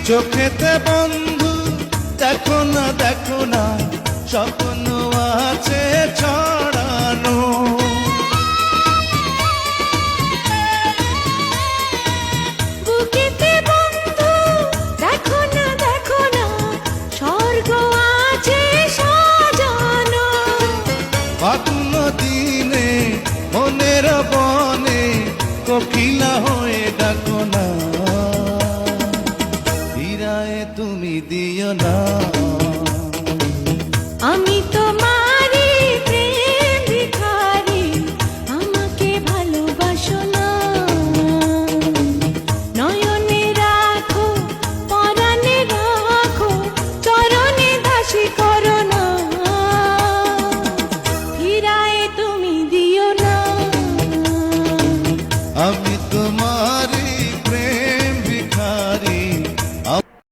চোখেতে বন্ধু দেখো না স্বপ্ন আছে ছড়ানো। বুকেতে বন্ধু দেখো না স্বর্গ আছে সাজানো। ফাগুন দিনে মনের বনে কোকিলা হয়ে ডাকো না, ফিরায় তুমি দিও না। আমি তো